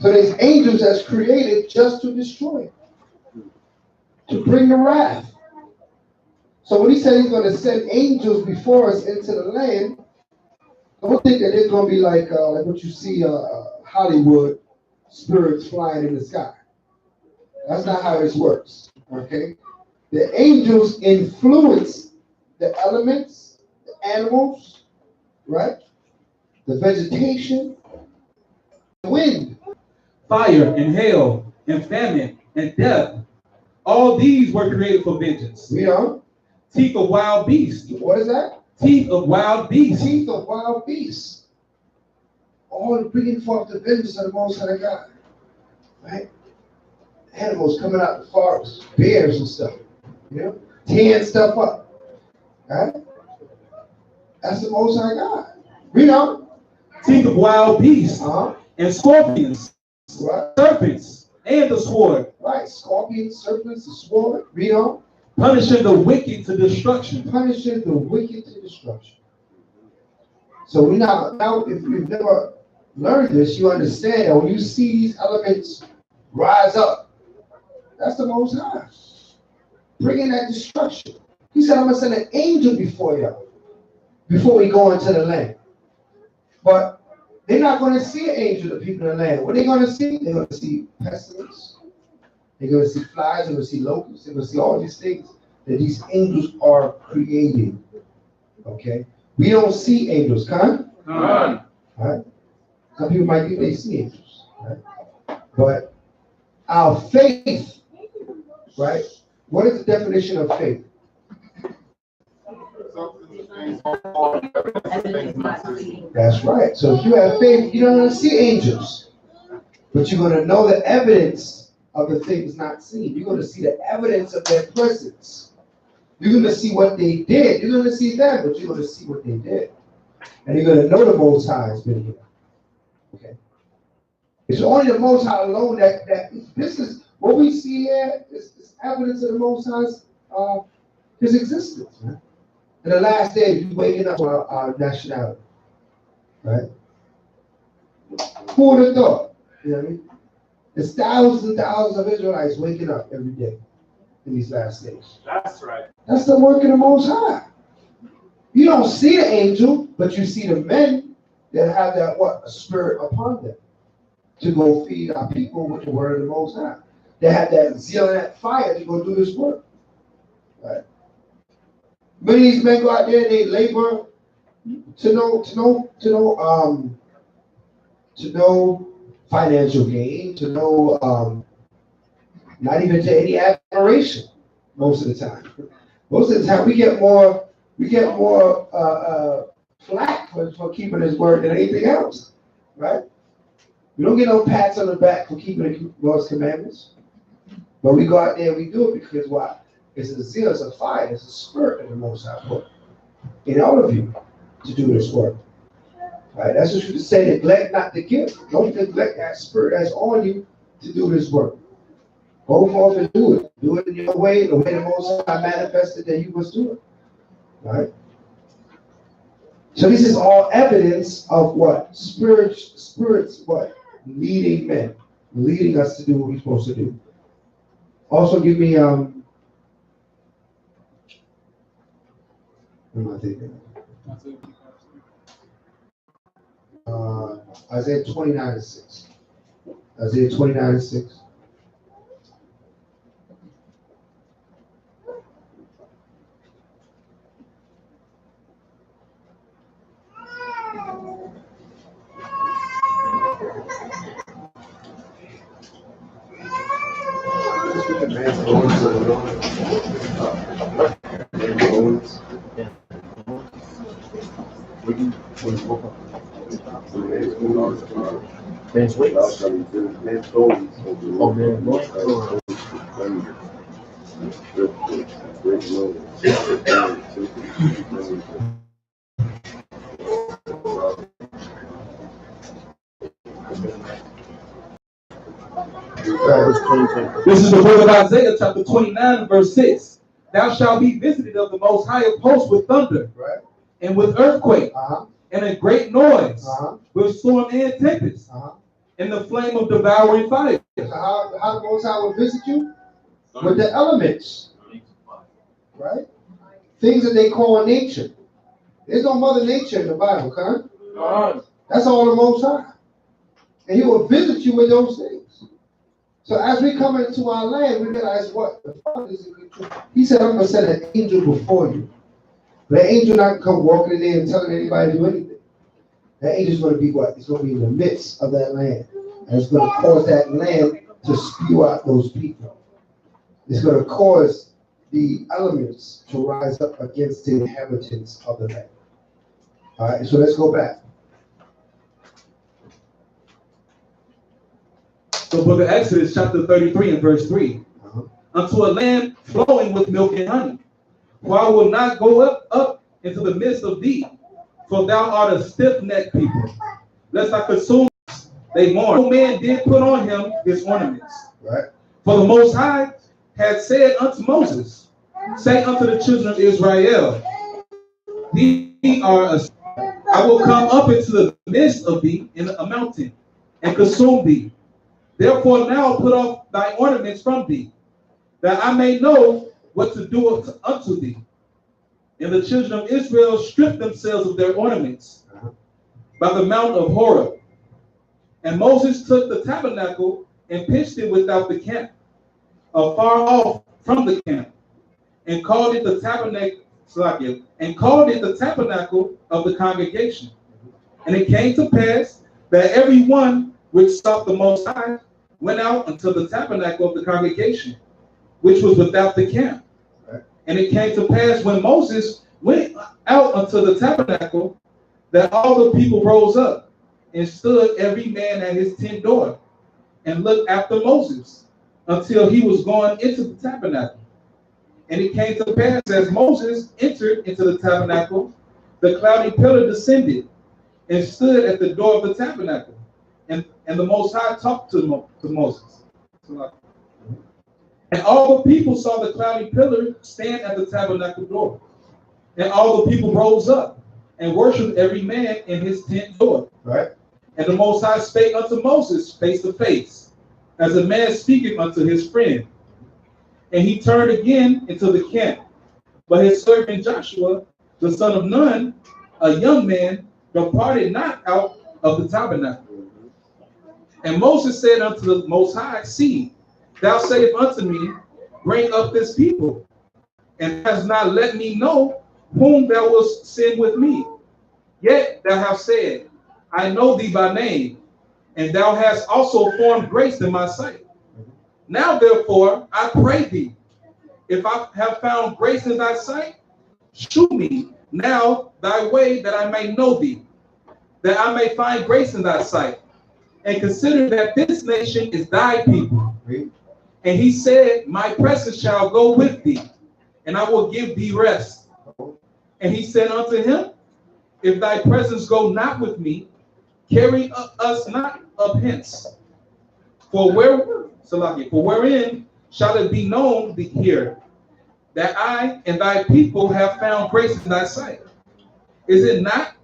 So there's angels that's created just to destroy, to bring the wrath. So when he said he's going to send angels before us into the land, don't think that it's going to be like what you see Hollywood spirits flying in the sky. That's not how this works. Okay, the angels influence the elements, the animals, right? The vegetation, the wind, fire and hail and famine and death. All these were created for vengeance. You know, Teeth of wild beasts. What is that? Teeth of wild beasts. Teeth of wild beasts. All bringing forth the vengeance of the Most High God. Right? Animals coming out of the forest, bears and stuff. You know, tearing stuff up. Right? That's the Most High God. You know? Teeth of wild beasts. And scorpions. Right. Serpents. And the sword. Right. Scorpions, serpents, the sword. You know? Punishing the wicked to destruction. Punishing the wicked to destruction. So we now if you've never learned this, you understand that when you see these elements rise up, that's the Most High bringing that destruction. He said, I'm going to send an angel before you, before we go into the land. But they're not going to see an angel, the people in the land. What are they going to see? They're going to see pestilence. They're going to see flies. They're going to see locusts. They're going to see all these things that these angels are creating. Okay? We don't see angels, Khan? None. Right? Some people might think they see angels. Right? But our faith, right? What is the definition of faith? That's right. So if you have faith, you're not going to see angels. But you're going to know the evidence of the things not seen. You're going to see the evidence of their presence. You're going to see what they did. You're going to see them, but you're going to see what they did. And you're going to know the Most High has been here. Okay? It's only the Most High alone that this is what we see here is evidence of the Most High's his existence. Right? In the last days, we're waking up our nationality. Right? Who would have thought? You know what I mean? There's thousands and thousands of Israelites waking up every day in these last days. That's right. That's the work of the Most High. You don't see the angel, but you see the men that have that a spirit upon them to go feed our people with the word of the Most High. They have that zeal and that fire to go do this work. Right? Many of these men go out there and they labor to no financial gain, to no not even to any admiration most of the time. Most of the time we get more flack for keeping his word than anything else. Right? We don't get no pats on the back for keeping the Lord's commandments. But we go out there and we do it because why? It's a zeal, it's a fire, it's a spirit of the Most High put in all of you to do this work. Right? That's what you say, neglect not the gift. Don't neglect that spirit that's on you to do this work. Go forth and do it. Do it in your way, the way the Most High manifested that you must do it. Right? So this is all evidence of what? Spirits what? Leading men. Leading us to do what we're supposed to do. Also give me what am I thinking? Isaiah 29:6. Isaiah 29:6. Man's weight. Oh, man. This is the word of Isaiah chapter 29 verse 6. Thou shalt be visited of the most high of hosts with thunder, right, and with earthquake, and a great noise, with storm and tempest. in the flame of devouring fire. So how the Most High will visit you? With the elements. Right? Things that they call nature. There's no Mother Nature in the Bible, huh? That's all the Most High. And He will visit you with those things. So as we come into our land, we realize what? The Father is in control. He said, I'm going to send an angel before you. But the angel not come walking in there and telling anybody to do anything. That angel's going to be what? It's going to be in the midst of that land. And it's going to cause that land to spew out those people. It's going to cause the elements to rise up against the inhabitants of the land. All right, so let's go back. The book of Exodus, chapter 33 and verse 3. Unto a land flowing with milk and honey. For I will not go up into the midst of thee, for thou art a stiff-necked people. Lest I consume, they mourn. No man did put on him his ornaments. Right. For the Most High had said unto Moses, say unto the children of Israel, thee are I will come up into the midst of thee in a mountain, and consume thee. Therefore now put off thy ornaments from thee, that I may know what to do unto thee. And the children of Israel stripped themselves of their ornaments by the mount of Horeb. And Moses took the tabernacle and pitched it without the camp, afar off from the camp, and called it the tabernacle, of the congregation. And it came to pass that every one which sought the Most High went out unto the tabernacle of the congregation, which was without the camp. And it came to pass when Moses went out unto the tabernacle, that all the people rose up and stood every man at his tent door, and looked after Moses until he was gone into the tabernacle. And it came to pass as Moses entered into the tabernacle, the cloudy pillar descended and stood at the door of the tabernacle. And the Most High talked to Moses. And all the people saw the cloudy pillar stand at the tabernacle door. And all the people rose up and worshiped every man in his tent door. Right. And the Most High spake unto Moses face to face, as a man speaketh unto his friend. And he turned again into the camp. But his servant Joshua, the son of Nun, a young man, departed not out of the tabernacle. And Moses said unto the Most High, see, thou sayest unto me, bring up this people, and hast not let me know whom thou wilt send with me. Yet thou hast said, I know thee by name, and thou hast also formed grace in my sight. Now therefore, I pray thee, if I have found grace in thy sight, shew me now thy way, that I may know thee, that I may find grace in thy sight, and consider that this nation is thy people. And he said, my presence shall go with thee, and I will give thee rest. And he said unto him, if thy presence go not with me, carry us not up hence. For wherein shall it be known here, that I and thy people have found grace in thy sight? Is it not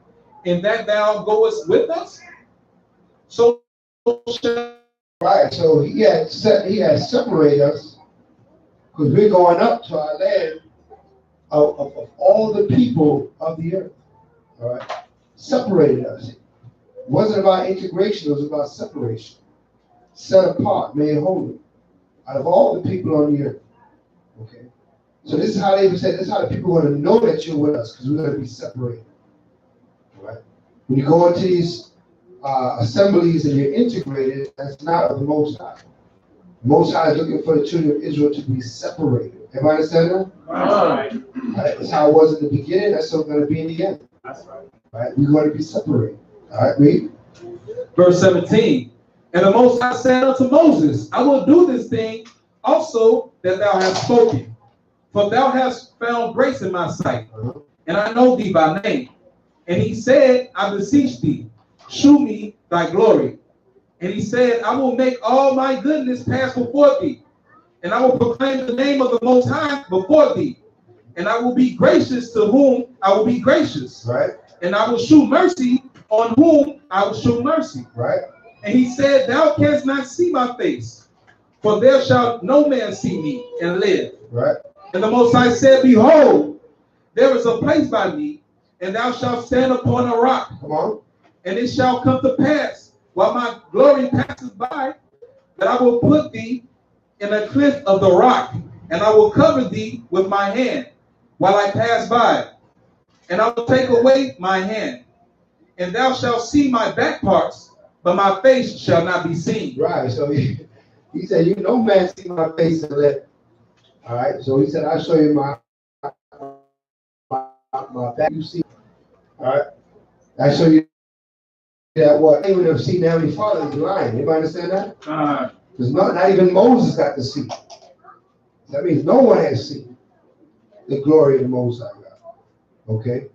in that thou goest with us? So Right, so he had separated us, because we're going up to our land of all the people of the earth. All right, separated us. It wasn't about integration, it was about separation. Set apart, made holy, out of all the people on the earth. Okay, so this is how they said, this is how the people are going to know that you're with us, because we're going to be separated. All right, when you go into these assemblies and you're integrated, that's not of the Most High. The Most High is looking for the children of Israel to be separated. Everybody understand that? Right. Right? That's how it was in the beginning, that's how it's going to be in the end. That's right. Right? We're going to be separated. All right, read. Verse 17. And the Most High said unto Moses, I will do this thing also that thou hast spoken, for thou hast found grace in my sight, and I know thee by name. And he said, I beseech thee, shew me thy glory. And he said, I will make all my goodness pass before thee, and I will proclaim the name of the Most High before thee. And I will be gracious to whom I will be gracious. Right. And I will shew mercy on whom I will shew mercy. Right. And he said, thou canst not see my face, for there shall no man see me and live. Right. And the Most High said, behold, there is a place by me, and thou shalt stand upon a rock. Come on. And it shall come to pass, while my glory passes by, that I will put thee in a cliff of the rock, and I will cover thee with my hand while I pass by, and I will take away my hand, and thou shalt see my back parts, but my face shall not be seen. Right. So he said, you no man see my face and live. All right. So he said, I'll show you my back. You see. All right. I show you that what they would have seen the Heavenly Father is lying. Anybody understand that? Because not even Moses got to see. That means no one has seen the glory of the Most High God. Okay?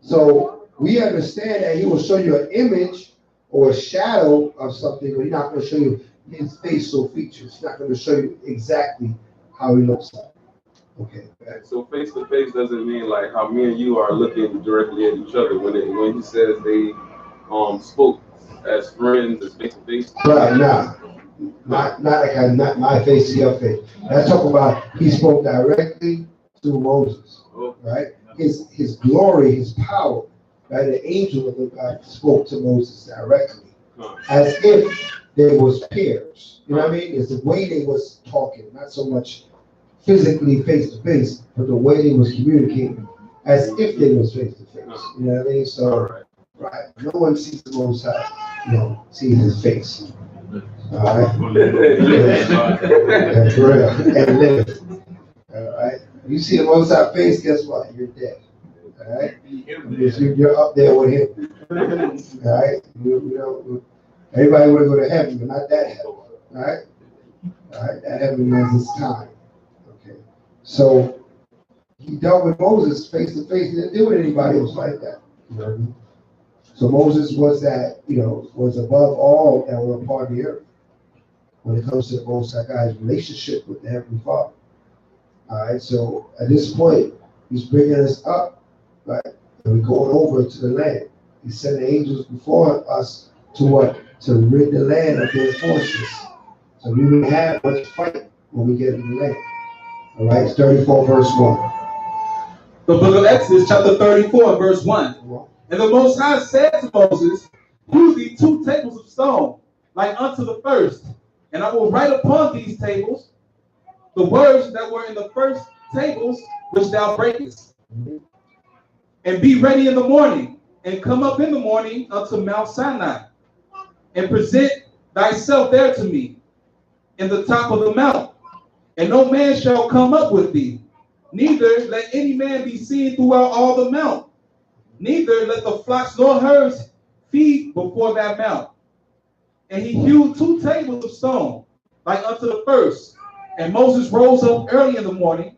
So we understand that he will show you an image or a shadow of something, but he's not going to show you his facial features. He's not going to show you exactly how he looks like. Okay. So face to face doesn't mean like how me and you are looking directly at each other when he says they spoke as friends, as face to face. Right, not my face to your face. That's talking about he spoke directly to Moses, right? His glory, his power, right? The angel of the God spoke to Moses directly, as if they was peers. You know what I mean? It's the way they was talking, not so much physically face to face, but the way they was communicating, as if they was face to face. You know what I mean? So, right? No one sees the Most High, sees his face. All right. And live. All right. You see the Most High face, guess what? You're dead. All right. You're up there with him. All right. Everybody want to go to heaven, but not that heaven. All right. All right. That heaven has its time. Okay. So he dealt with Moses face to face. He didn't deal with anybody else like that. You know what I mean? So Moses was that, was above all that were upon the earth when it comes to the Most High God's relationship with the Heavenly Father. All right, so at this point, he's bringing us up, right? And we're going over to the land. He's sending angels before us to what? To rid the land of their forces. So we will have much fight when we get in the land. All right, it's 34 verse 1. The book of Exodus, chapter 34, verse 1. And the Most High said to Moses, hew thee 2 tables of stone, like unto the first, and I will write upon these tables the words that were in the first tables which thou breakest. And be ready in the morning, and come up in the morning unto Mount Sinai, and present thyself there to me in the top of the mount. And no man shall come up with thee, neither let any man be seen throughout all the mount. Neither let the flocks nor herds feed before that mount. And he hewed 2 tables of stone, like unto the first. And Moses rose up early in the morning,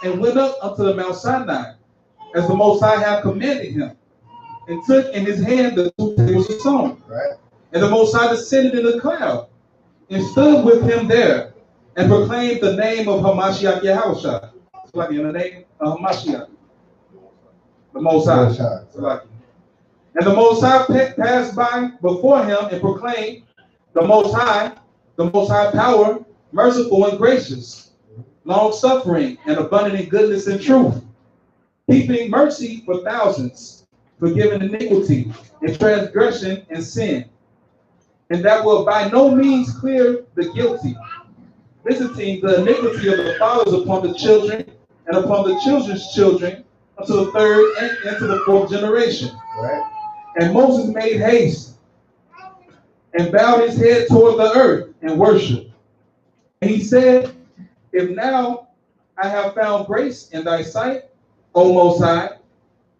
and went up unto the Mount Sinai, as the Most High had commanded him, and took in his hand the 2 tables of stone. Right. And the Most High descended in a cloud, and stood with him there, and proclaimed the name of Hamashiach Yahushua. Like in the name of Hamashiach. The Most High. And the Most High passed by before him and proclaimed, the Most High power, merciful and gracious, long-suffering and abundant in goodness and truth, keeping mercy for thousands, forgiving iniquity and transgression and sin, and that will by no means clear the guilty, visiting the iniquity of the fathers upon the children and upon the children's children, unto the 3rd and into the 4th generation. Right. And Moses made haste and bowed his head toward the earth and worshiped. And he said, if now I have found grace in thy sight, O Most High,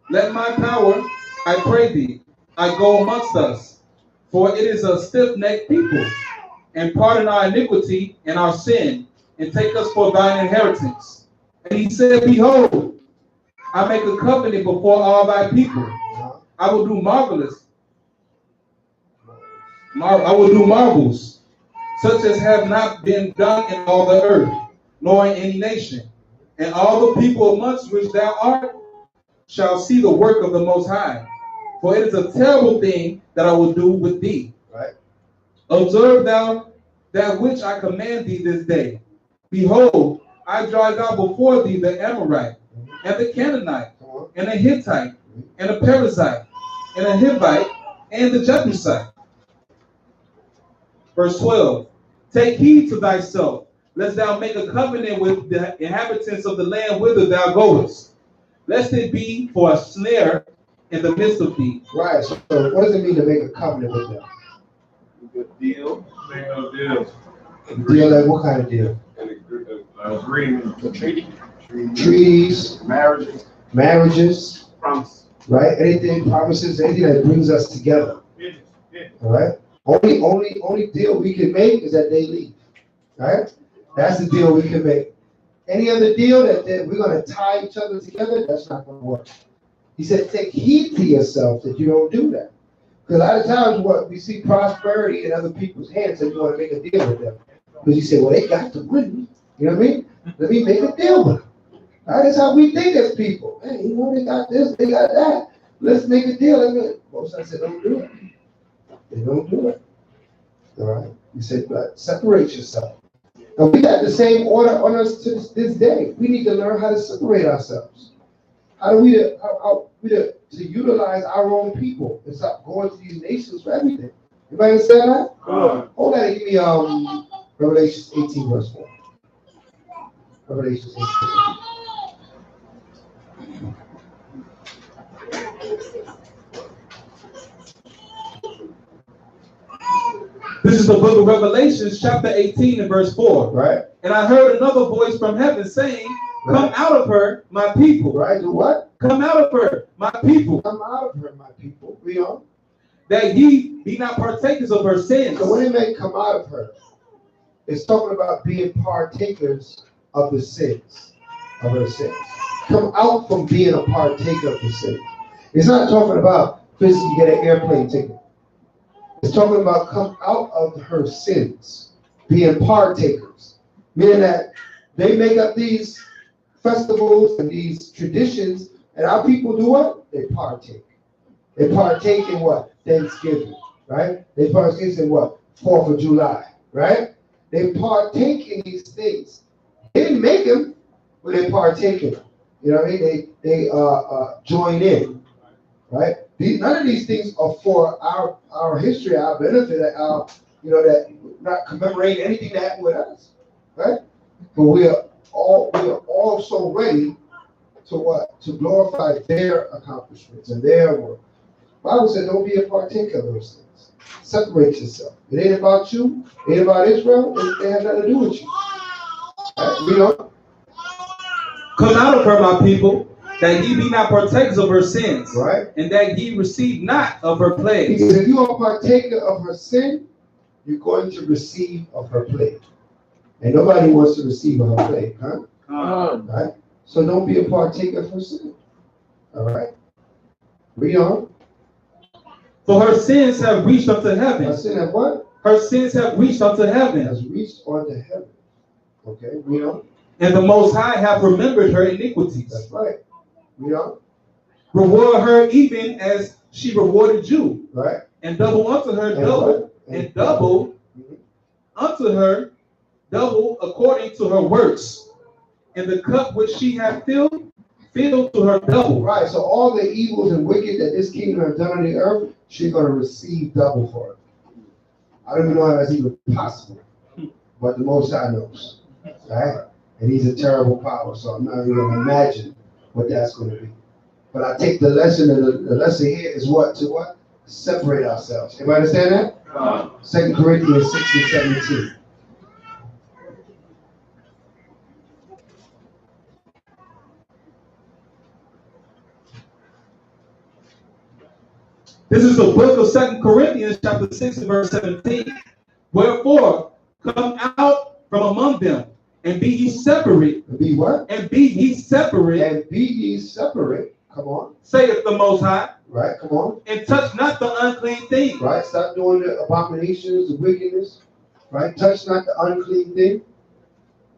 let my power, I pray thee, I go amongst us, for it is a stiff-necked people, and pardon our iniquity and our sin, and take us for thine inheritance. And he said, behold, I make a covenant before all thy people. I will do marvels, such as have not been done in all the earth, nor in any nation. And all the people amongst which thou art shall see the work of the Most High. For it is a terrible thing that I will do with thee. Right. Observe thou that which I command thee this day. Behold, I drive out before thee the Amorite, and the Canaanite, and the Hittite, and the Perizzite, and the Hivite, and the Jebusite. Verse 12. Take heed to thyself, lest thou make a covenant with the inhabitants of the land whither thou goest, lest it be for a snare in the midst of thee. Right. So what does it mean to make a covenant with them? A good deal. Make no deals. Deal, like what kind of deal? An Agreement. The treaty. Treaties, marriages, Promise. right? Anything, promises, anything that brings us together. All right. Only deal we can make is that they leave. Right? That's the deal we can make. Any other deal that we're going to tie each other together, that's not going to work. He said, take heed to yourself that you don't do that. Because a lot of times what we see prosperity in other people's hands and you want to make a deal with them. Because you say, well, they got the money. You know what I mean? Let me make a deal with them. All right, that's how we think as people. Hey, you know, they got this, they got that. Let's make a deal. Most I said, don't do it. They don't do it. All right? He said, but separate yourself. And we got the same order on us to this day. We need to learn how to separate ourselves. How do we to utilize our own people and stop going to these nations for everything? Anybody understand that? Hold that and give me Revelation 18 verse 4. Revelation 18 verse 4. This is the book of Revelations, chapter 18 and verse 4. Right. And I heard another voice from heaven saying, come out of her, my people. Right. Do what? Come out of her, my people. Come out of her, my people. Read on. That ye be not partakers of her sins. So when it may come out of her, it's talking about being partakers of the sins, of her sins. Come out from being a partaker of the sins. It's not talking about physically get an airplane ticket. It's talking about come out of her sins, being partakers. Meaning that they make up these festivals and these traditions, and our people do what? They partake. They partake in what? Thanksgiving, right? They partake in what? 4th of July, right? They partake in these things. They didn't make them, but they partake in them. You know what I mean? They join in, right? None of these things are for our history, our benefit, our, you know, that not commemorating anything that happened with us, right? But we are all so ready to what? To glorify their accomplishments and their work. The Bible said, don't be a partaker of those things. Separate yourself. It ain't about you. It ain't about Israel. It has nothing to do with you. Right? You know? Come out of her, my people, that ye be not partakers of her sins, right? And that ye receive not of her plagues. Because if you are a partaker of her sin, you're going to receive of her plague. And nobody wants to receive of her plague, huh? Right? So don't be a partaker of her sin. All right? Read on. For her sins have reached up to heaven. Her sin have what? Her sins have reached up to heaven. Has reached unto heaven. Okay, read on. And the Most High have remembered her iniquities. That's right. Read on. Reward her even as she rewarded you. Right. And double unto her and double. And double unto her double according to her works. And the cup which she hath filled to her double. Right. So all the evils and wicked that this kingdom has done on the earth, she's going to receive double for it. I don't even know how that's even possible. But the Most High knows. Right? And he's a terrible power, so I'm not even going to imagine what that's going to be. But I take the lesson, and the lesson here is what? To what? Separate ourselves. Everybody understand that? 2 Corinthians 6 and 17. This is the book of 2 Corinthians chapter 6 and verse 17. Wherefore, come out from among them, and be ye separate. Be what? And be ye separate. And be ye separate. Come on. Saith the Most High. Right, come on. And touch not the unclean thing. Right, stop doing the abominations, the wickedness. Right, touch not the unclean thing.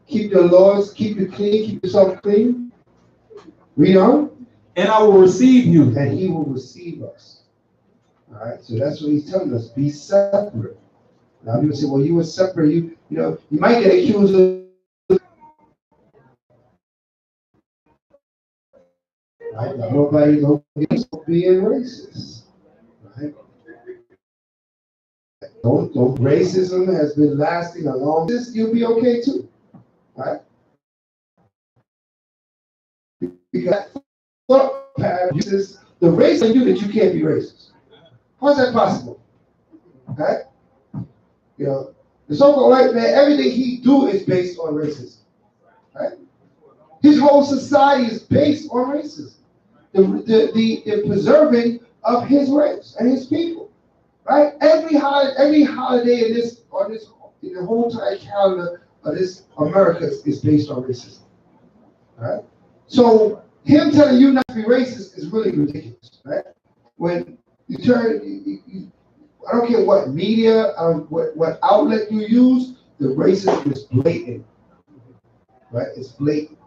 Keep your laws, keep it clean, keep yourself clean. Read on. And I will receive you. And he will receive us. All right, so that's what he's telling us. Be separate. Now people say, well, you were separate. You might get accused of, right? Now, nobody gets being racist, right? Don't racism has been lasting a long time. You'll be okay too, right? Because the race in you that you can't be racist. How's that possible? Right? The so-called white man, everything he do is based on racism. Right? His whole society is based on racism. The preserving of his race and his people. Right? Every holiday in the whole entire calendar of this America is based on racism. Right? So him telling you not to be racist is really ridiculous. Right? When you turn, I don't care what media, what outlet you use, the racism is blatant. Right? It's blatant.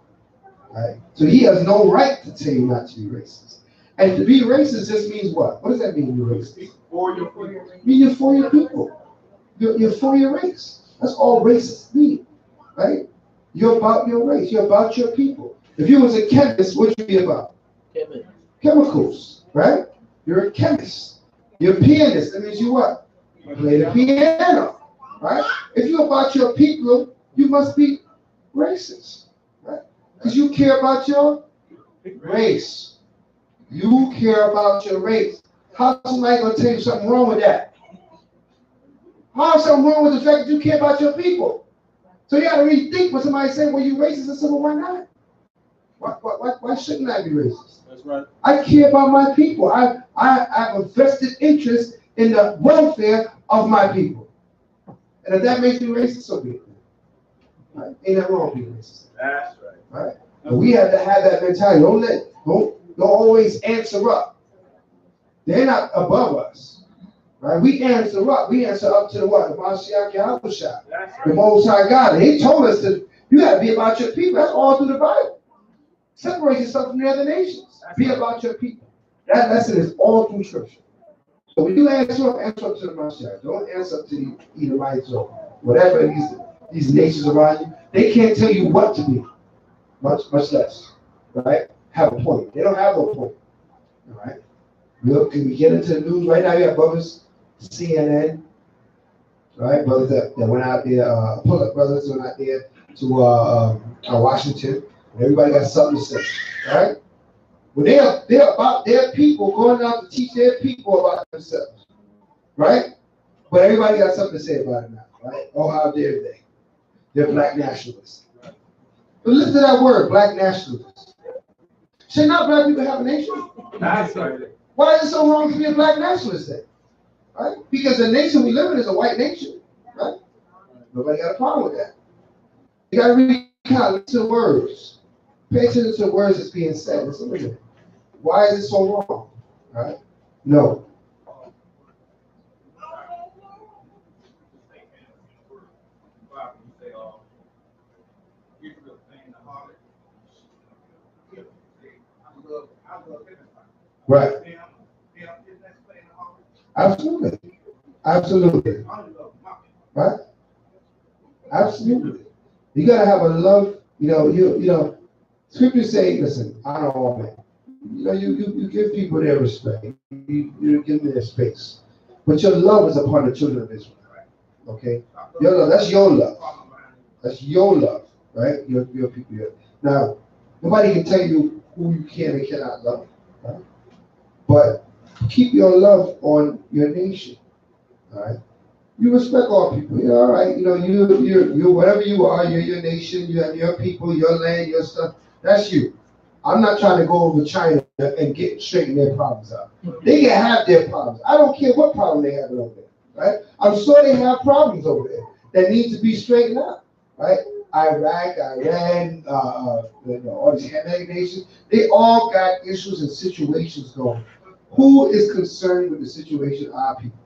Right? So he has no right to tell you not to be racist. And to be racist just means what? What does that mean, you're racist? For your people. You're for your people. You're for your race. That's all racists mean. Right? You're about your race. You're about your people. If you was a chemist, what would you be about? Chemicals. Right? You're a chemist. You're a pianist. That means you what? You play the piano. Right? If you're about your people, you must be racist. Right? Because you care about your race. You care about your race. How's somebody going to tell you something wrong with that? How's something wrong with the fact that you care about your people? So you got to really think when somebody say, well, you racist, and say, well, why not? Why shouldn't I be racist? That's right. I care about my people. I have a vested interest in the welfare of my people. And if that makes me racist, so be it. Right? Ain't that wrong being racist? That's right. Right? But we have to have that mentality. Don't always answer up. They're not above us. Right? We answer up. We answer up to the what? The Mashiach Yahushua. The Most High God. And he told us that you got to be about your people. That's all through the Bible. Separate yourself from the other nations. Be about your people. That lesson is all through Scripture. So when you answer up to the Mashiach. Don't answer up to the Edomites or whatever these nations around you. They can't tell you what to be. Much less. Right? Have a point. They don't have no point. All right? Can we get into the news right now? You have brothers, CNN, right? Brothers that went out there, pull-up brothers went out there to Washington. And everybody got something to say, right? Well, they're about their people, going out to teach their people about themselves, right? But everybody got something to say about it now, right? Oh, how dare they? They're black nationalists. But listen to that word, black nationalists. Should not black people have a nation? That's right. Why is it so wrong to be a black nationalist then? Right? Because the nation we live in is a white nation, right? Nobody got a problem with that. You got to really kind of listen to the words. Pay attention to the words that's being said. Listen to it. Why is it so wrong? Right? No. Right. Absolutely. Absolutely. Right? Absolutely. You gotta have a love, scriptures say, listen, honor all men. You give people their respect. You give them their space. But your love is upon the children of Israel. Okay? Your love, that's your love. That's your love, right? Your people. Now, nobody can tell you who you can and cannot love. Right? But keep your love on your nation. All right? You respect all people. You're all right. You're whatever you are, you're your nation, you have your people, your land, your stuff. That's you. I'm not trying to go over China and straighten their problems out. They can have their problems. I don't care what problem they have over there. Right? I'm sure they have problems over there that need to be straightened out. Right? Iraq, Iran, all these Hamitic nations, they all got issues and situations going. Who is concerned with the situation of our people?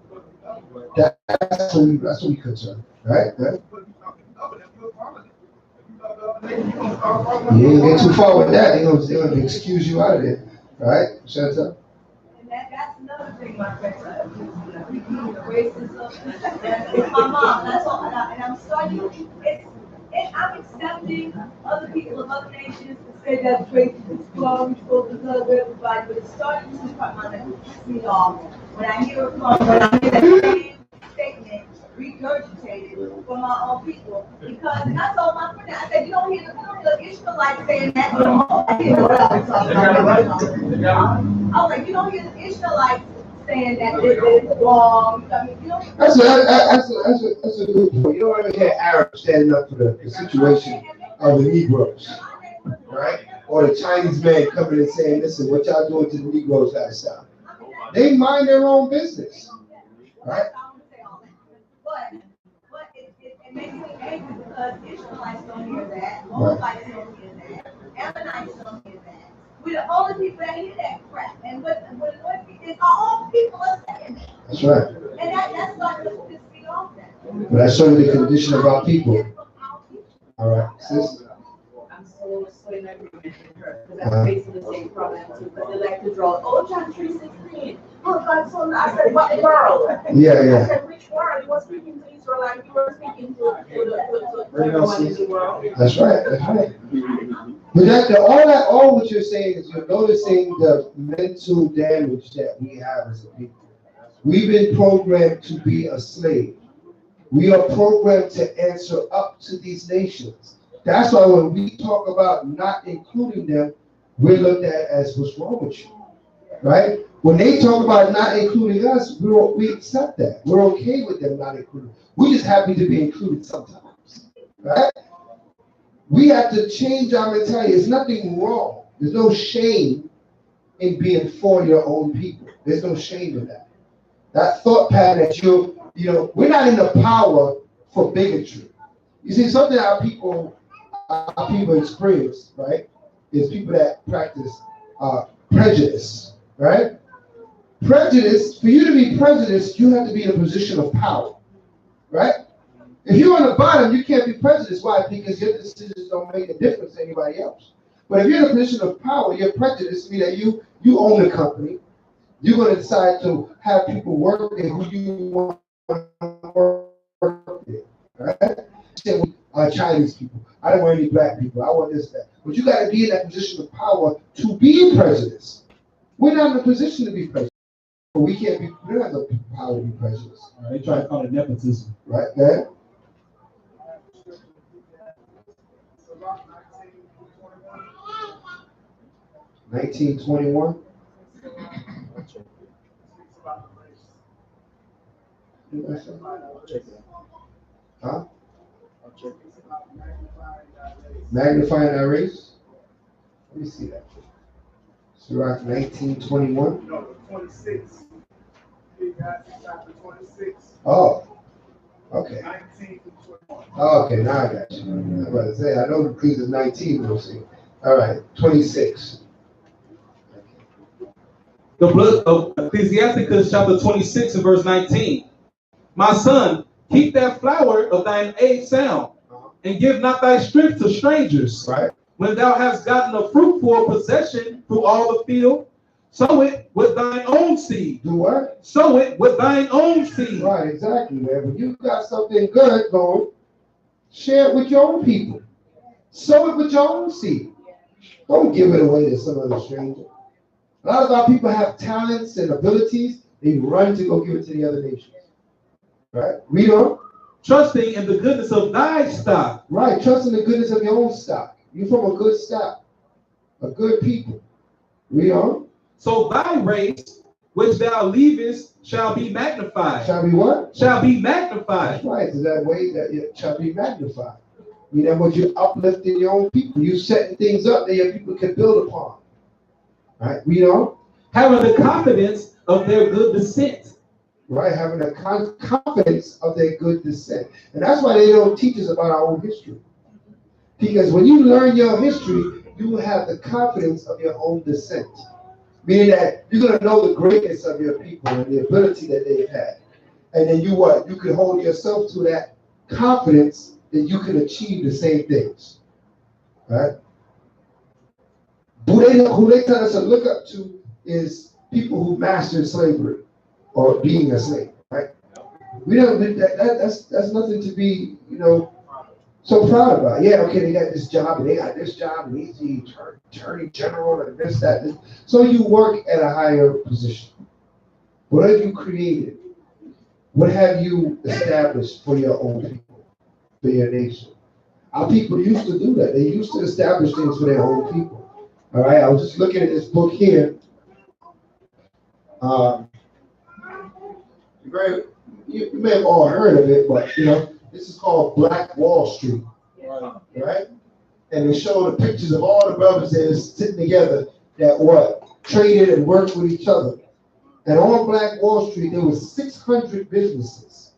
That's what we concerned, right? You ain't get too far with that. They're gonna excuse you out of there, right? Shut up. And that's another thing, my friend. racism. It's my mom. That's all. And I'm starting. I'm accepting other people of other nations to say that racism is wrong. We're supposed to love everybody, but it's starting to cut my neck. It pisses me off when I hear that same statement regurgitated from my own people. Because and I told my friend, I said, you don't hear the Ishmaelites saying that. I didn't know what I was talking about. I was like, you don't hear the Ishmaelites saying that this is wrong. I mean, you know. That's a good point. You don't ever hear Arabs standing up for the situation of the Negroes, right? Or the Chinese man coming and saying, listen, what y'all doing to the Negroes got to stop. They mind their own business, right? But it makes me angry because Israelites don't hear that, Moabites don't hear that, Ammonites don't hear that. We're the only people that hear that crap. And what is our own people are saying that. That's right. And that's not just piss me off then. But that's showing the condition of our people. All right, sis? I'm so in agreement with her because I'm facing the same problem too. But they like to draw, oh, John 3:16. Oh, God, so I said, what world? Yeah. I said, which world? You were speaking to Israel, you were speaking to everyone in the world. That's right. But all what you're saying is you're noticing the mental damage that we have as a people. We've been programmed to be a slave. We are programmed to answer up to these nations. That's why when we talk about not including them, we're looked at as what's wrong with you, right? When they talk about not including us, we accept that. We're okay with them not including. We're just happy to be included sometimes, right? We have to change our mentality. There's nothing wrong. There's no shame in being for your own people. There's no shame in that. That thought pattern that we're not in the power for bigotry. You see, something our people experience, right, is people that practice prejudice, right? Prejudice, for you to be prejudiced, you have to be in a position of power, right? If you're on the bottom, you can't be prejudiced. Why? Because your decisions don't make a difference to anybody else. But if you're in a position of power, you're prejudiced, meaning that you own the company. You're going to decide to have people work there who you want to work there, right? Chinese people. I don't want any black people. I want this, that. But you got to be in that position of power to be prejudiced. We're not in a position to be prejudiced. But we don't have the power to be prejudiced. They try to call it nepotism. Right, there. $19.21. Huh? Magnifying our race? Let me see that. Surah 19:21. No, 26. Chapter 26. Oh, okay. 19 to 21. Oh, okay, now I got you. I was about to say, I know the priest is 19, we'll see. All right, 26. The book of Ecclesiasticus chapter 26 and verse 19. My son, keep that flower of thine age sound, and give not thy strength to strangers. Right. When thou hast gotten a fruitful possession through all the field, sow it with thine own seed. Do what? Sow it with thine own seed. Right, exactly, man. When you got something good going, share it with your own people. Sow it with your own seed. Don't give it away to some other stranger. A lot of our people have talents and abilities. They run to go give it to the other nations. Right? Read on. Trusting in the goodness of thy stock. Right, trusting the goodness of your own stock. You're from a good stock. A good people. Read on. So thy race, which thou leavest, shall be magnified. Shall be what? Shall be magnified. That's right. Is that way that it shall be magnified. I mean, that what you're uplifting your own people. You setting things up that your people can build upon. Right? Read on. Having the confidence of their good descent. Right? Having the confidence of their good descent. And that's why they don't teach us about our own history. Because when you learn your history, you will have the confidence of your own descent. Meaning that you're going to know the greatness of your people and the ability that they've had. And then you can hold yourself to that confidence that you can achieve the same things. Right? Who they tell us to look up to is people who mastered slavery or being a slave. We don't. That's nothing to be, so proud about. Yeah, okay, they got this job and they got this job and he's the attorney general and this, that, this. So you work at a higher position. What have you created? What have you established for your own people, for your nation? Our people used to do that. They used to establish things for their own people. All right, I was just looking at this book here. You may have all heard of it, but this is called Black Wall Street, right? And they show the pictures of all the brothers that is sitting together that traded and worked with each other. And on Black Wall Street, there was 600 businesses,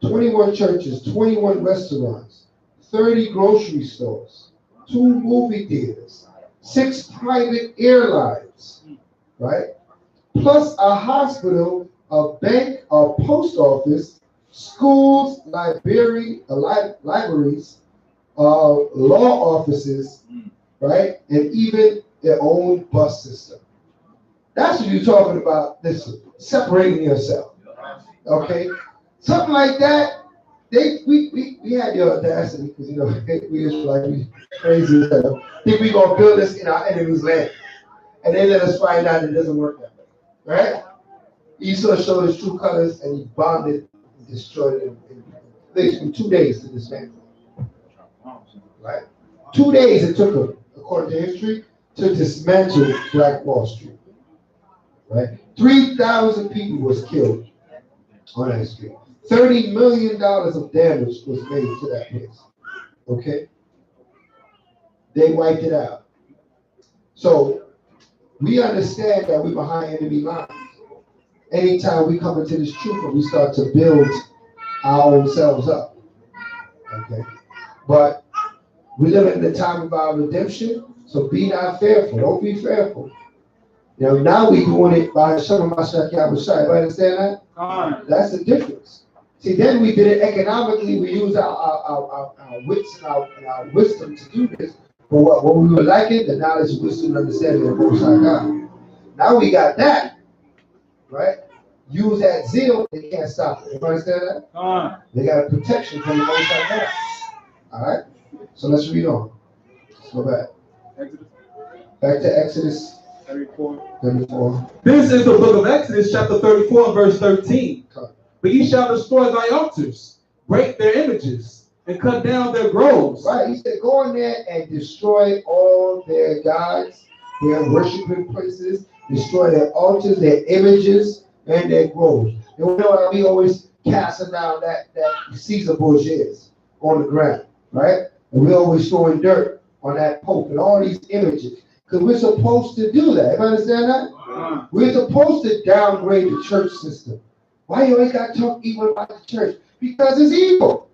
21 churches, 21 restaurants, 30 grocery stores, 2 movie theaters, 6 private airlines, right? Plus a hospital, a bank, a post office, schools, libraries, law offices, right? And even their own bus system. That's what you're talking about. Listen, separating yourself. Okay? Something like that. We had the audacity, because we Israelites, we crazy as hell. Think we gonna build this in our enemy's land. And they let us find out it doesn't work that way. Right? Esau showed his true colors and he bombed it and destroyed it in 2 days to dismantle. Right? 2 days it took him, according to history, to dismantle Black Wall Street. Right? 3,000 people was killed on that street. $30 million of damage was made to that place. Okay? They wiped it out. So we understand that we're behind enemy lines. Anytime we come into this truth and we start to build our own selves up. Okay? But we live in the time of our redemption, so be not fearful. Don't be fearful. Now we doing it by Shalamah. Everybody understand that? That's the difference. See, then we did it economically. We use our wits and our wisdom to do this. But what we were lacking, the knowledge, wisdom, and understanding of the Most High God. Now we got that, right? Use that zeal, they can't stop it. You understand that? They got a protection from the Most High God. All right? So let's read on. Let's go back. Back to Exodus 34. This is the book of Exodus, chapter 34, verse 13. But ye shall destroy thy altars, break their images, and cut down their groves. Right, he said, go in there and destroy all their gods, their worshiping places, destroy their altars, their images, and their groves. And we know that we always casting down that Caesar Borgias on the ground, right? And we always throwing dirt on that Pope and all these images. Because we're supposed to do that. You understand that? We're supposed to downgrade the church system. Why you always got to talk evil about the church? Because it's evil.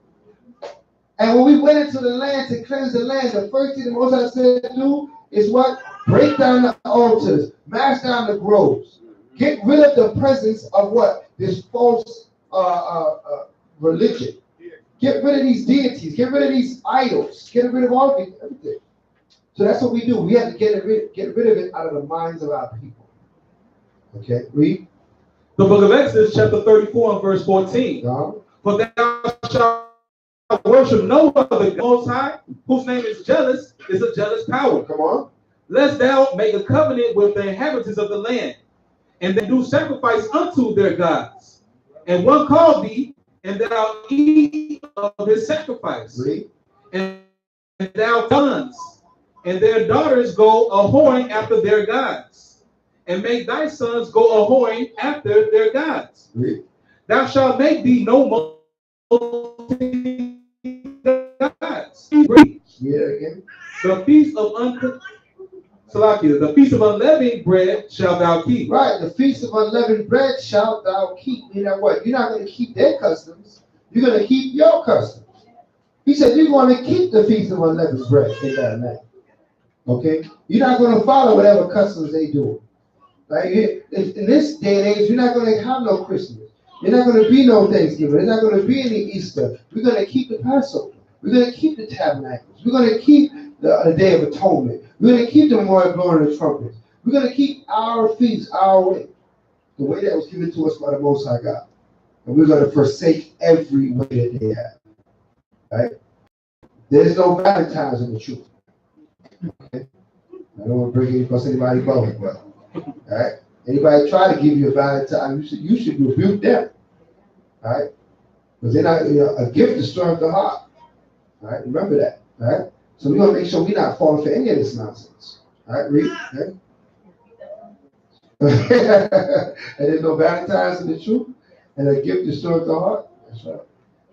And when we went into the land to cleanse the land, the first thing the Most High said to do is what? Break down the altars, mash down the groves, get rid of the presence of what? This false religion. Get rid of these deities, get rid of these idols, get rid of everything. So that's what we do. We have to get rid of it out of the minds of our people. Okay, read. The book of Exodus, chapter 34, and verse 14. For thou shalt worship no other Most High, whose name is jealous, is a jealous power. Come on. Lest thou make a covenant with the inhabitants of the land, and they do sacrifice unto their gods. And one call thee, and thou eat of his sacrifice. Read. And thou sons and their daughters go a-whoring after their gods, and make thy sons go a-whoring after their gods. Read. Thou shalt make thee no more gods. Read. Yeah, again. The feast of unleavened bread shalt thou keep. Right, the feast of unleavened bread shalt thou keep. You know what? You're not going to keep their customs. You're going to keep your customs. He said you're going to keep the feast of unleavened bread in that land. Okay? You're not going to follow whatever customs they do. Right? In this day and age, you're not going to have no Christmas. You're not going to be no Thanksgiving. There's not going to be any Easter. We're going to keep the Passover. We're going to keep the tabernacles. We're going to keep the Day of Atonement. We're going to keep the Memorial blowing the trumpets. We're going to keep our feast our way. The way that was given to us by the Most High God. and we're going to forsake every way that they have. Right? There's no Valentine's in the truth. Okay? I don't want to bring anybody going, but all right. Anybody try to give you a Valentine, you should rebuke them. All right? Because they're not, a gift destroys the heart. All right? Remember that. All right? So we're going to make sure we're not falling for any of this nonsense. All right? Read. Okay? And there's no Valentine's in the truth, and a gift destroys the heart. That's right.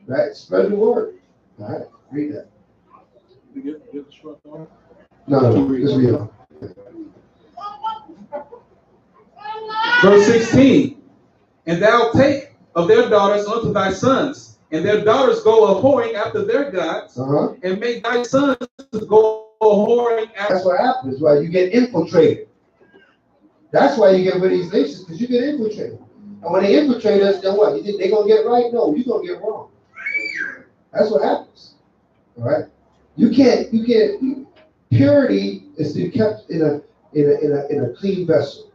Right? Spread the word. All right? Read that. No, just read it. Verse 16. And thou take of their daughters unto thy sons, and their daughters go a-whoring after their gods, and make thy sons go a-whoring after. That's what happens. Why you get infiltrated. That's why you get rid of these nations, because you get infiltrated. And when they infiltrate us, then what? You think they're going to get it right? No, you're going to get it wrong. That's what happens. All right? You can't, purity is to be kept in a clean vessel.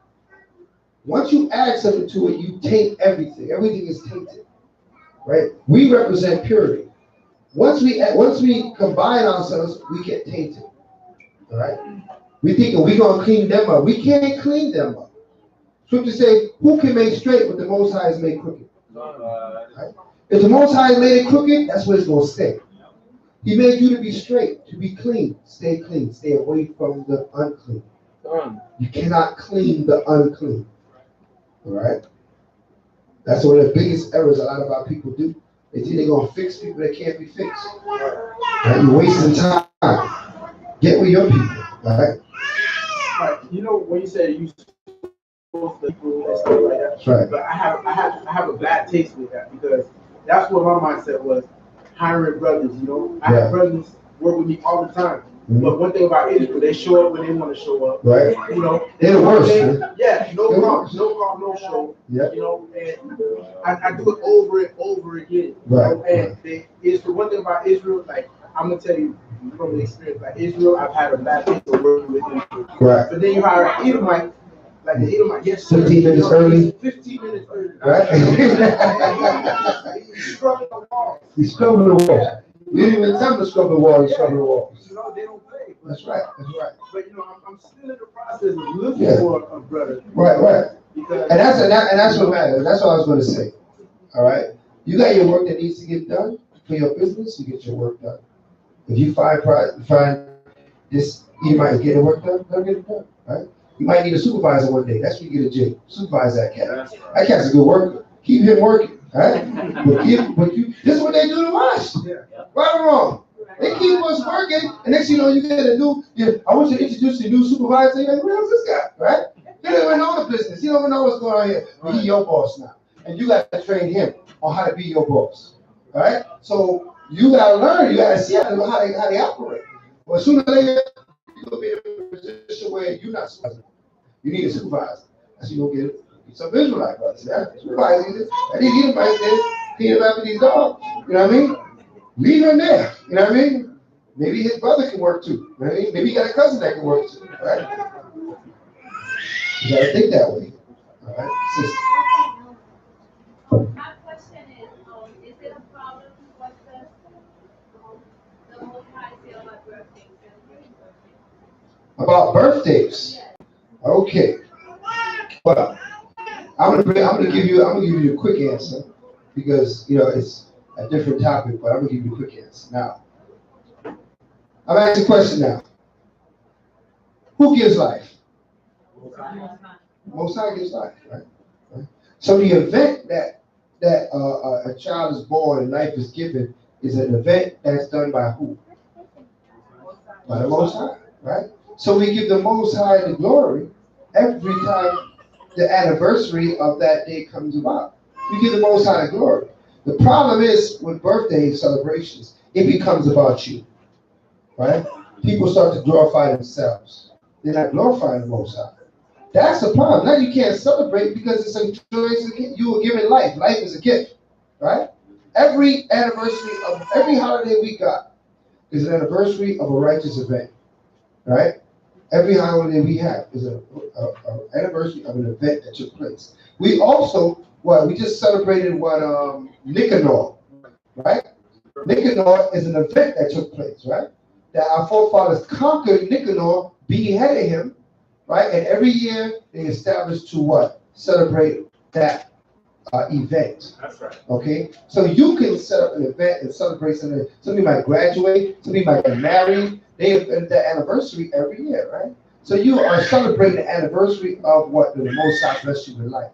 Once you add something to it, you taint everything. Everything is tainted. Right? We represent purity. Once we combine ourselves, we get tainted. All right? We thinking we're going to clean them up. We can't clean them up. Scripture say, who can make straight what the Most High has made crooked? Right? If the Most High made it crooked, that's where it's going to stay. He made you to be straight, to be clean. Stay clean. Stay away from the unclean. You cannot clean the unclean. All right? That's one of the biggest errors a lot of our people do. They think they're going to fix people that can't be fixed. Right? You're wasting time. Get with your people. All right? Right. You know, when you say you supposed to people and stuff like that, that's right. But I have a bad taste with that, because that's what my mindset was, hiring brothers. I have brothers work with me all the time. But one thing about Israel, they show up when they want to show up. Right. They're the worst. No problem, no show. Yeah. And I do it over and over again. Right. And it's the one thing about Israel, like I'm gonna tell you from the experience, like Israel, I've had a bad taste of working with Israel. Right. But then you hire an Edomite, like the Edomite, yes, 15 minutes early. 15 minutes early. Right. He's scrubbing the walls. He's scrubbing the walls. We didn't even tell him to scrub the wall. He's scrubbing the walls. They don't pay. That's right. That's right. But I'm still in the process of looking for a brother. Right. Because And that's what matters. That's what I was going to say. All right. You got your work that needs to get done for your business. You get your work done. If you find this, you might get the work done. Don't get it done. Right. You might need a supervisor one day. That's when you get a job. Supervise that cat. That cat's a good worker. Keep him working. Right. This is what they do to us. Right or wrong? They keep us working, and next you know you get a new. I want you to introduce the new supervisor. You're like, where's this guy? Right? You don't even know the business. You don't even know what's going on here. But he's your boss now, and you got to train him on how to be your boss. All right? So you got to learn. You got to see how they operate. Well, sooner or later, you're gonna be in a position where you're not supervisor. You need a supervisor. That's you gonna get some Israelite brothers. Supervisor, and he might say, clean him after these dogs. You know what I mean? Leave him there. You know what I mean? Maybe his brother can work too. You know what I mean? Maybe he got a cousin that can work too. Right? You gotta think that way. All right, sister. My question is it a problem what the Most High say about birthdays? About birthdays. Okay. Well, I'm gonna give you a quick answer, because it's a different topic, but I'm gonna give you a quick answer. Now, I'm asking a question now. Who gives life? Most High gives life, right? So the event that a child is born and life is given is an event that's done by who? By the Most High, right? So we give the Most High the glory every time the anniversary of that day comes about. We give the Most High the glory. The problem is with birthday celebrations, it becomes about you, right? People start to glorify themselves. They're not glorifying the Most High. That's the problem. Now you can't celebrate because it's a choice. You were given life. Life is a gift, right? Every anniversary of every holiday we got is an anniversary of a righteous event, right? Every holiday we have is an anniversary of an event that took place. We also Well, we just celebrated what Nicanor, right? Nicanor is an event that took place, right? That our forefathers conquered Nicanor, beheaded him, right? And every year they established to what? Celebrate that event. That's right. Okay? So you can set up an event and celebrate something. Somebody might graduate, somebody might get married. They have the anniversary every year, right? So you are celebrating the anniversary of what the Most High blessed you with life.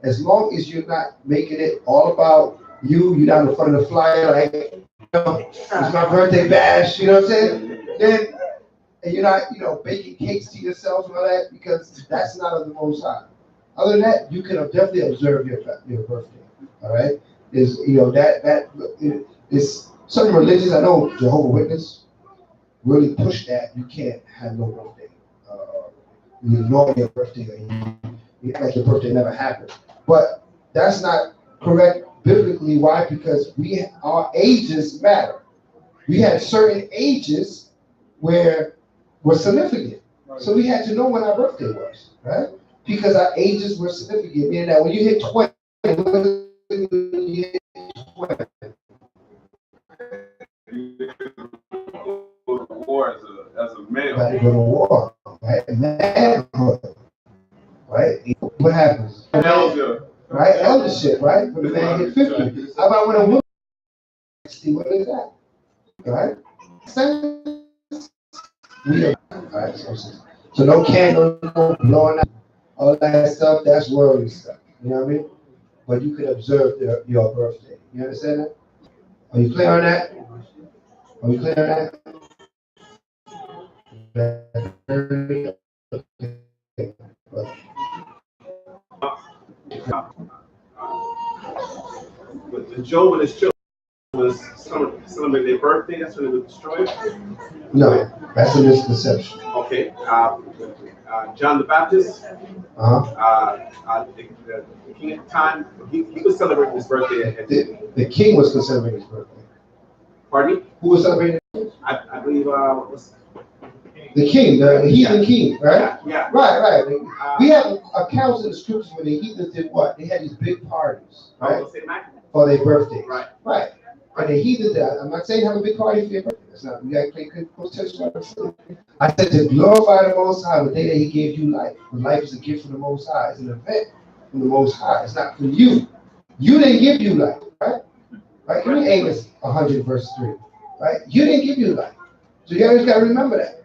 As long as you're not making it all about you, you're not in front of the flyer, like, it's my birthday bash, you know what I'm saying? Then, and you're not, baking cakes to yourself and all that, because that's not of the Most High. Other than that, you can definitely observe your birthday. All right, is it's some religions. I know Jehovah's Witness really push that. You can't have no birthday. You ignore your birthday, or you act like your birthday never happened. But that's not correct biblically. Why? Because our ages matter. We had certain ages were significant. So we had to know when our birthday was, right? Because our ages were significant. Meaning that when you hit 20, when you hit 20, Go to war as a male. you got to go to war, right? Manhood, right? What happens? Elder. Right? Eldership, right? When the man hit 50. How about when a woman 60? What is that? Right? We are, right? So no candle, no blowing out, all that stuff, that's worldly stuff. You know what I mean? But you could observe your birthday. You understand that? Are you clear on that? Are you clear on that? But the Job and his children was celebrating their birthday. That's when it was destroyed. No, that's a misconception. Okay. John the Baptist. The king at the time, he was celebrating his birthday. The king was celebrating his birthday. Pardon me? Who was celebrating? I believe the king, the heathen king, right? Yeah. Right. We have accounts in the scriptures where the heathens did what? They had these big parties, right? For their birthdays. Right. And the heathens, I'm not saying have a big party for your birthday. That's not, we got to pay close attention to what I'm saying. I said to glorify the Most High the day that He gave you life. For life is a gift from the Most High. It's an event from the Most High. It's not for you. You didn't give you life, right? Right? Give me Amos 100 verse 3. Right? You didn't give you life. So you guys got to remember that.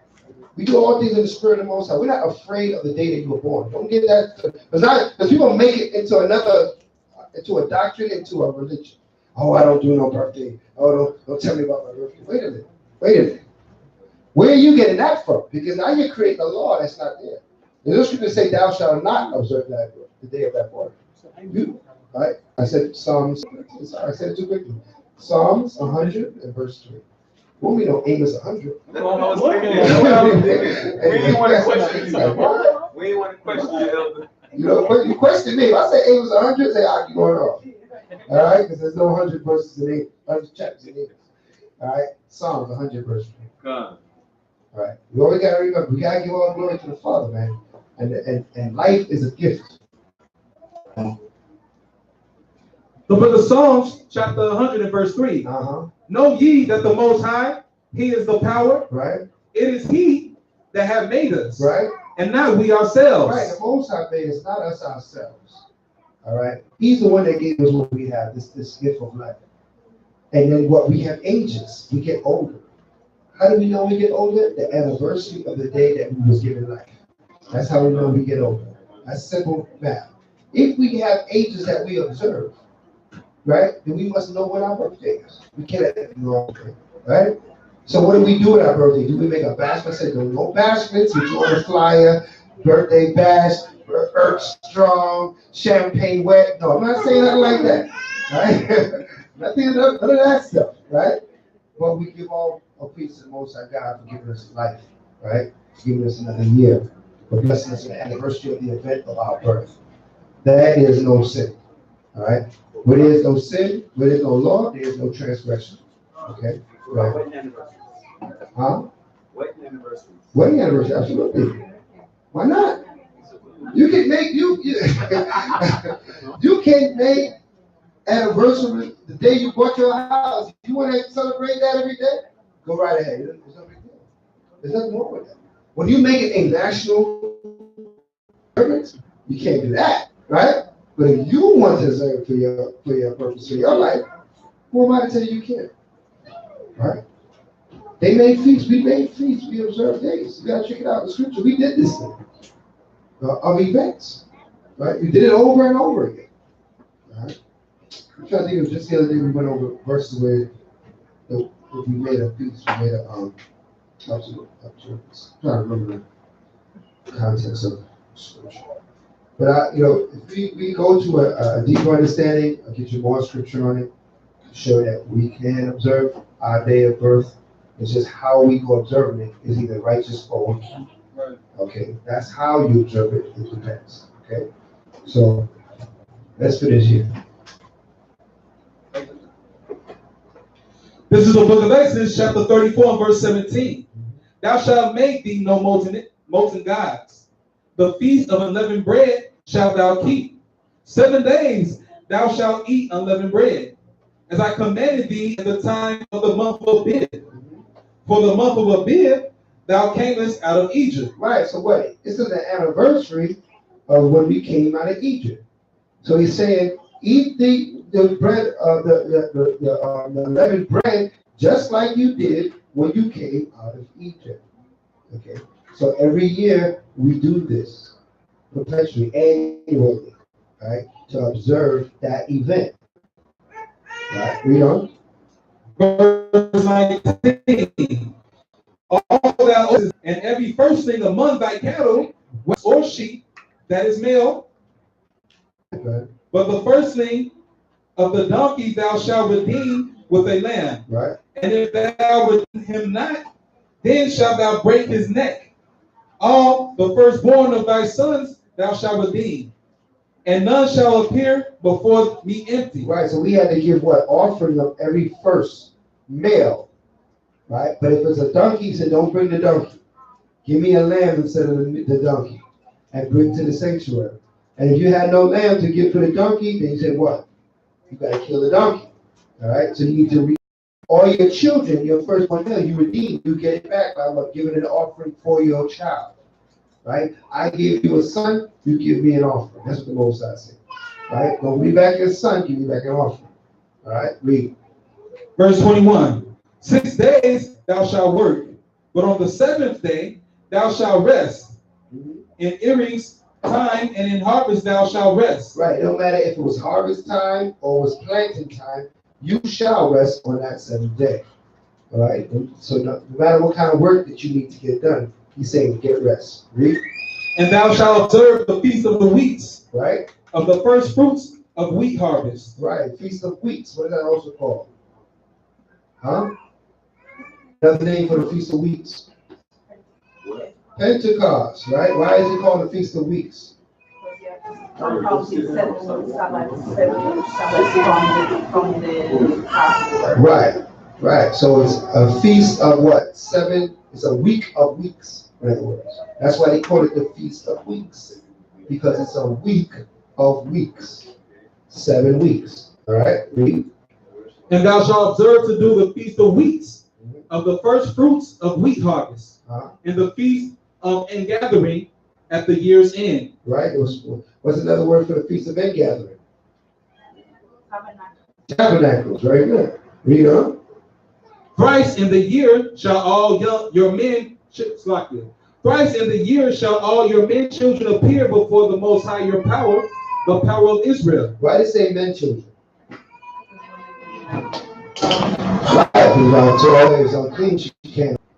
We do all things in the spirit of the Most High. We're not afraid of the day that you were born. Don't get that. Because people make it into a doctrine, into a religion. Oh, I don't do no birthday. Oh, don't tell me about my birthday. Wait a minute. Where are you getting that from? Because now you're creating a law that's not there. The scriptures say, "Thou shalt not observe the day of that birth." Right? I said Psalms. I said it too quickly. Psalms 100 and verse 3. Well, we know Amos 100. We didn't want to question you. We didn't want to question you, Elder. You question me. If I say Amos 100, say I keep going off. All right? Because there's no 100 verses in Amos, 100 chapters in Amos. All right? Psalms 100 verse 3. All right? We always got to remember, we got to give all glory to the Father, man. And life is a gift. The book of Psalms, chapter 100 and verse 3. Know ye that the Most High, He is the power. Right. It is He that have made us. Right. And not we ourselves. Right. The Most High made us, not us ourselves. All right. He's the one that gave us what we have, this gift of life. And then what we have ages. We get older. How do we know we get older? The anniversary of the day that we was given life. That's how we know we get older. That's simple math. If we have ages that we observe, right, then we must know when our birthday is. We can't have the wrong thing, right? So what do we do with our birthday? Do we make a bash? I said, no bashments. We throw on a flyer, birthday bash, earth strong, champagne wet. No, I'm not saying nothing like that, right? Nothing, none of that stuff, right? But we give all praise to the Most High God for giving us life, right? For giving us another year, for blessing us with the anniversary of the event of our birth. That is no sin, all right? Where there is no sin, where there is no law, there is no transgression. Okay? Right. Wedding anniversary. Huh? Wedding anniversary. Wedding anniversary, absolutely. Why not? You can make you can make anniversary the day you bought your house. If you want to celebrate that every day, go right ahead. There's no big deal. There's nothing wrong with that. When you make it a national purpose, you can't do that, right? But if you want to observe for your purpose for your life, who am I to tell you you can't? Right? They made feasts, we made feasts, we observed days. You gotta check it out in the scripture. We did this thing of events. Right? We did it over and over again. Right? I'm trying to think, it was just the other day we went over verses where we made a feast, we made a observance. I'm trying to remember the context of scripture. But if we go to a deeper understanding, I'll get you more scripture on it, show that we can observe our day of birth. It's just how we go observing it is either righteous or wicked. Right. Okay, that's how you observe it. It depends. Okay, so let's finish here. This is the book of Exodus, chapter 34, verse 17. Thou shalt make thee no molten gods. The feast of unleavened bread shalt thou keep. 7 days thou shalt eat unleavened bread, as I commanded thee in the time of the month of Abib. For the month of Abib thou camest out of Egypt. Right, so what? This is the anniversary of when we came out of Egypt. So he's saying, eat the bread of the unleavened bread just like you did when you came out of Egypt. Okay, so every year we do this perpetually, annually, right, to observe that event. Right, read on. Verse 19. All thou and every firstling among thy cattle or sheep that is male, Okay. but the firstling of the donkey thou shalt redeem with a lamb. Right. And if thou redeem him not, then shalt thou break his neck. All the firstborn of thy sons thou shalt redeem, and none shall appear before me empty. Right, so we had to give what? Offering of every first male. Right? But if it's a donkey, he said, don't bring the donkey. Give me a lamb instead of the donkey, and bring to the sanctuary. And if you had no lamb to give for the donkey, then he said, what? You got to kill the donkey. All right? So you need to all your children, your firstborn male, you redeem. You get it back by giving an offering for your child. Right? I give you a son, you give me an offering. That's what the Most High said. Right? Don't give me back your son, give me back an offering. All right? Read. Verse 21. 6 days thou shalt work, but on the 7th day thou shalt rest. In earrings time and in harvest thou shalt rest. Right. It don't matter if it was harvest time or it was planting time, you shall rest on that 7th day. All right. So no matter what kind of work that you need to get done, he's saying get rest. Read. And thou shalt observe the feast of the weeks. Right. Of the first fruits of wheat harvest. Right. Feast of weeks. What is that also called? Huh? Another name for the Feast of Weeks. Pentecost, right? Why is it called the Feast of Weeks? Right, right. So it's a feast of what? 7, it's a week of weeks, in other words. That's why they call it the Feast of Weeks, because it's a week of weeks. 7 weeks. All right? Read. And thou shalt observe to do the Feast of Weeks, of the first fruits of wheat harvest, and the feast of ingathering at the year's end. Right. What's another word for the Feast of Ingathering? Tabernacles. Very good. Read on. Thrice in the year shall all your men, thrice in the year shall all your men children appear before the Most High your power, the power of Israel. Why does it say men children?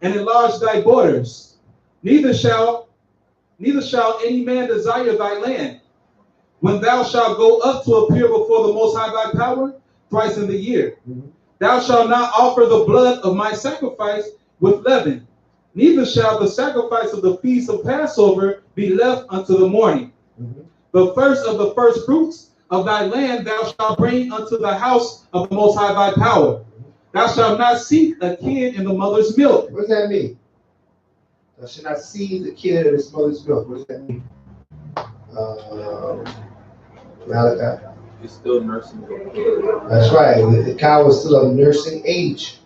And enlarge thy borders. Neither shall any man desire thy land. When thou shalt go up to appear before the Most High thy power, thrice in the year. Thou shalt not offer the blood of my sacrifice with leaven. Neither shall the sacrifice of the feast of Passover be left unto the morning. The first of the first fruits of thy land thou shalt bring unto the house of the Most High thy power. Thou shalt not seek a kid in the mother's milk. What does that mean? Thou shalt not see the kid in his mother's milk. What does that mean? Malachi. It's still nursing. That's right. The cow is still of nursing age.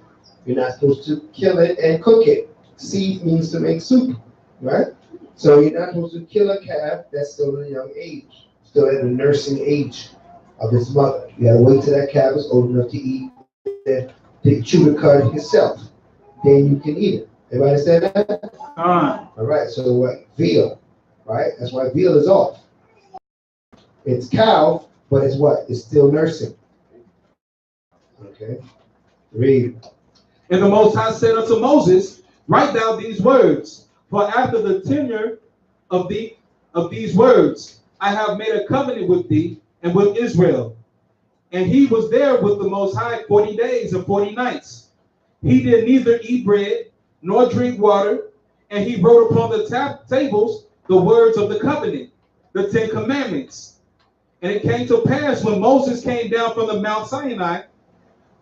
You're not supposed to kill it and cook it. Seed means to make soup, right? So you're not supposed to kill a calf that's still in a young age, still in the nursing age of its mother. You gotta wait till that calf is old enough to eat, then chew the cud yourself. Then you can eat it. Everybody understand that? All right. So what? Veal, right? That's why veal is off. It's cow, but it's what? It's still nursing. Okay. Read. And the Most High said unto Moses, write down these words, for after the tenure of these words, I have made a covenant with thee and with Israel. And he was there with the Most High 40 days and 40 nights. He did neither eat bread nor drink water, and he wrote upon the tables the words of the covenant, the 10 commandments. And it came to pass when Moses came down from the Mount Sinai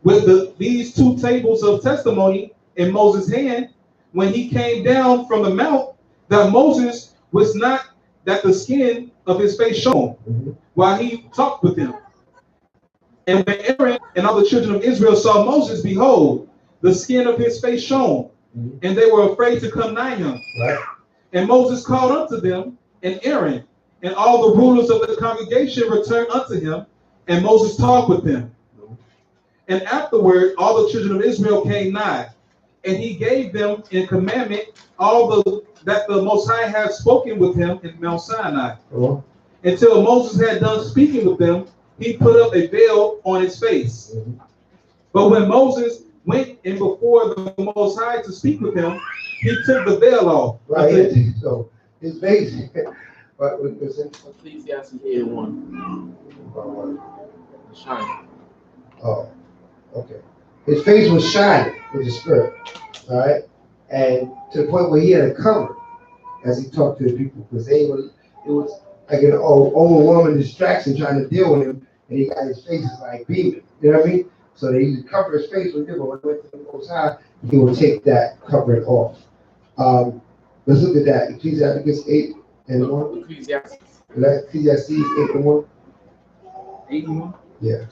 with these 2 tables of testimony in Moses' hand, when he came down from the mount, that Moses was not, that the skin of his face shone while he talked with him. And when Aaron and all the children of Israel saw Moses, behold, the skin of his face shone, and they were afraid to come nigh him. Right. And Moses called unto them, and Aaron and all the rulers of the congregation returned unto him, and Moses talked with them. And afterward, all the children of Israel came nigh, and he gave them in commandment that the Most High had spoken with him in Mount Sinai. Until Moses had done speaking with them, he put up a veil on his face. But when Moses went in before the Most High to speak with him, he took the veil off. Right. So his face. Ecclesiastes 8:1. Shine. Oh, okay. His face was shining with the Spirit, all right, and to the point where he had a cover as he talked to the people, because it was like an overwhelming distraction trying to deal with him, and he got his face is like beaming. You know what I mean? So they used to cover his face with people. When he went to the Most High, he would take that covering off. Let's look at that. Ecclesiastes 8:1. Ecclesiastes 8:1. 8:1. Yeah.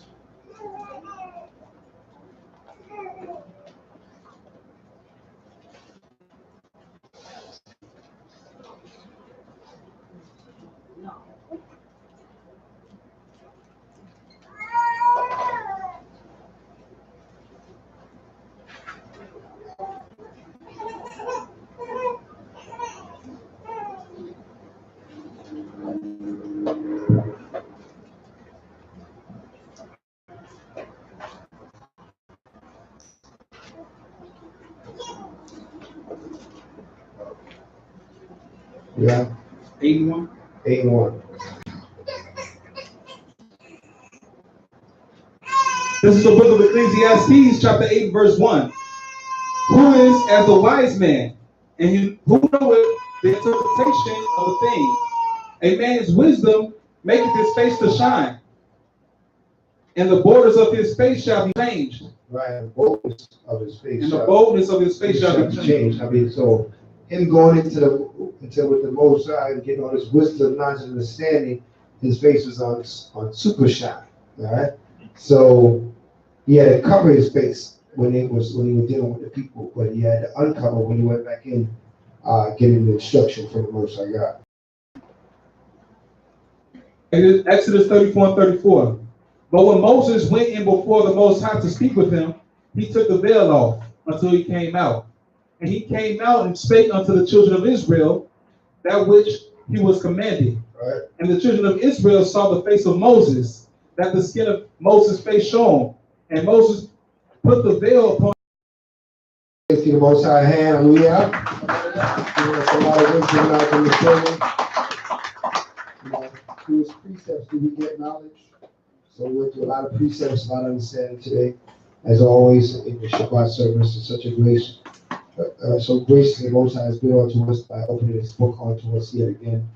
Yeah. 8:1. 8:1. This is the book of Ecclesiastes, chapter 8, verse 1. Who is as a wise man, and who knoweth the interpretation of a thing? A man's wisdom maketh his face to shine, and the borders of his face shall be changed. Right, the boldness of his face. And the boldness of his face shall be changed. I mean, so him going into with the Most High and getting all this wisdom, knowledge, and understanding, his face was on super shine. All right, so he had to cover his face when he was dealing with the people, but he had to uncover when he went back in, getting the instruction from the Most High God. Exodus 34:34. But when Moses went in before the Most High to speak with him, he took the veil off until he came out. And he came out and spake unto the children of Israel that which he was commanded. Right. And the children of Israel saw the face of Moses, that the skin of Moses' face shone. And Moses put the veil upon. See the Most High hand, hallelujah. Giving us a lot of wisdom knowledge in the children. Through his precepts do we get knowledge. So we went through a lot of precepts, a lot of understanding today. As always, in the Shabbat service, it's such a grace. So graciously, the Most High has been unto us by opening his book unto us yet again.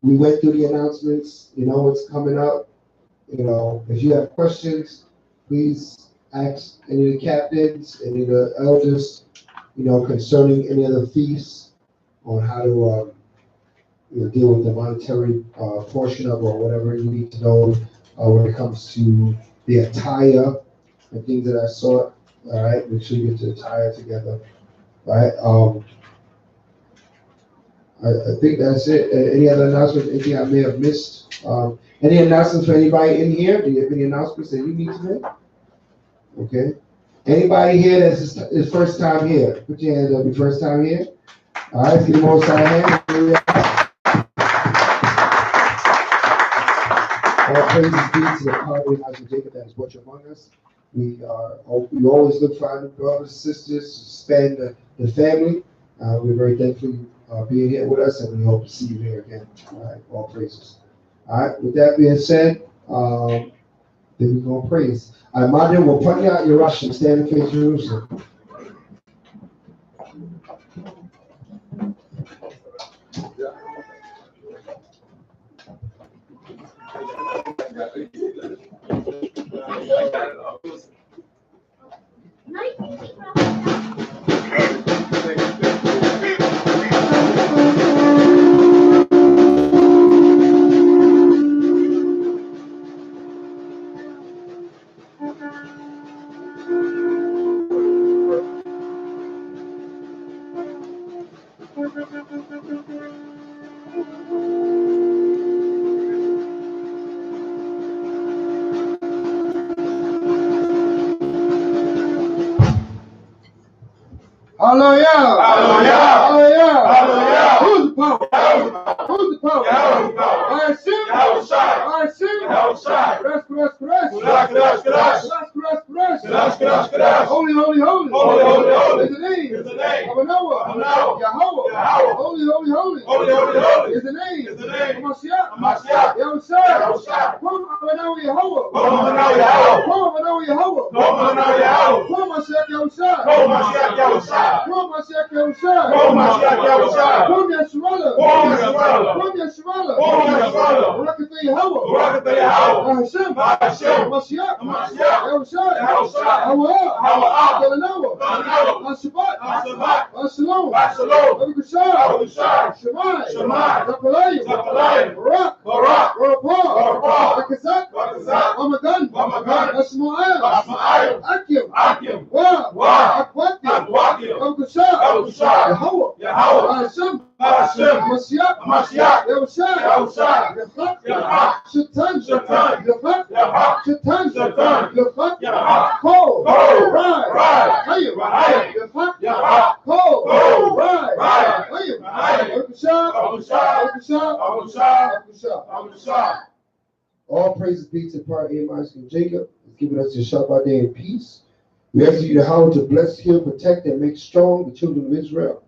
We went through the announcements. You know what's coming up. You know, if you have questions, please ask any of the captains, any of the elders, you know, concerning any of the feasts, on how to, deal with the monetary portion of or whatever you need to know when it comes to the attire and things of that sort. All right, make sure you get the attire together. All right. I think that's it. Any other announcements? Anything I may have missed? Any announcements for anybody in here? Do you have any announcements that you need to make? Okay. Anybody here that's his first time here? Put your hands up. Your first time here. All right. Give them all side hand. All praises be to the Father and Jacob that is watching among us. We always look for our brothers and sisters to spend the family. We're very thankful being here with us, and we hope to see you here again. All right, all praises. All right, with that being said, then we're going to praise. Madre, we'll put you out your Russian, stand and face Jerusalem. Hallelujah! Hallelujah! Hallelujah! Hallelujah! Who's the power? Who's the power? I see. I see. Holy, holy, holy. Is the name of Noah. Yahweh. Holy, holy, holy. Is the name of Mashiach. Yahushua. Come on, Yahweh. Come Mashiach Yahushua. Come Mashiach Yahushua. Come Yeshua. Come Yeshua. Barakatah Yahweh. Hashem. Mashiach. Yahushua. Hawa. Galanoah. Shabbat. Shalom. Barakashah. Shemai. Zapalayim. Barak. Rakazak. Ramadan. Ashma'el. Akim. Wa. Akwakim. Barakashah. Yahweh. Hashem. Mashiach. Yahushua. Shatan. Kol. Ride. Hayim. Kol. Ride. Hayim. All praises be to Part A, Isaac and Jacob, giving us this Shabbat day in peace. We ask you, Yahweh, to bless, heal, protect, and make strong the children of Israel.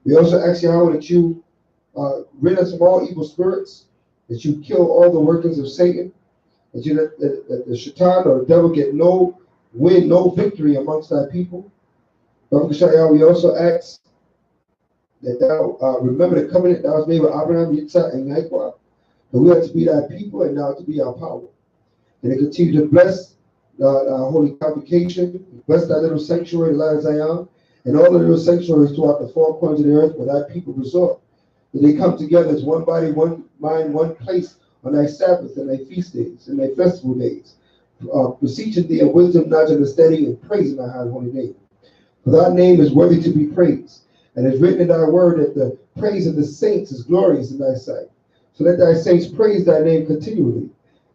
We also ask Yahweh that you rid us of all evil spirits, that you kill all the workings of Satan, that you let the shaitan or the devil get no win, no victory amongst thy people. We also ask that thou remember the covenant that was made with Abraham, Yitzhak, and Yaakov, that we are to be thy people and now to be our power. And to continue to bless the holy convocation, bless thy little sanctuary, the land of Zion, and all the little sanctuaries throughout the four corners of the earth where thy people resort. That they come together as one body, one mind, one place on thy Sabbath and thy feast days and thy festival days, beseeching thee of wisdom, knowledge, understanding, and praising thy high holy name. For thy name is worthy to be praised, and it is written in thy word that the praise of the saints is glorious in thy sight. So let thy saints praise thy name continually,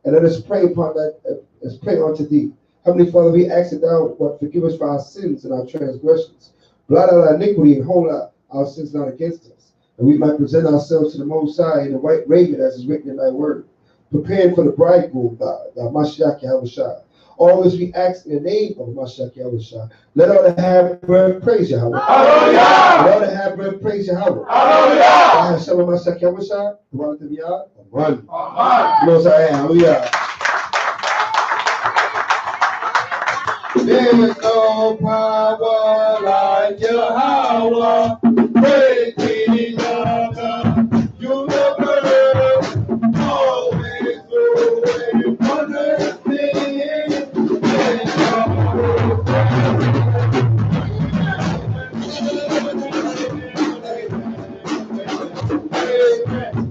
and let us pray upon that. Let's pray unto thee. Heavenly Father, we ask that thou forgive us for our sins and our transgressions. Blot out our iniquity and hold our sins not against us, and we might present ourselves to the Most High in the white raiment as is written in thy word, preparing for the bridegroom, God, the Mashiach Yahushua. All this we ask in the name of Mashiach Yahushua. Let all that have breath praise Yahweh. Hallelujah. Let all that have breath praise Yahweh. Hallelujah. Shalom Mashiach Yahushua. Run. Most High. Hallelujah. There's no power like Yahweh, great King of the universe, always doing wondrous things. Amen.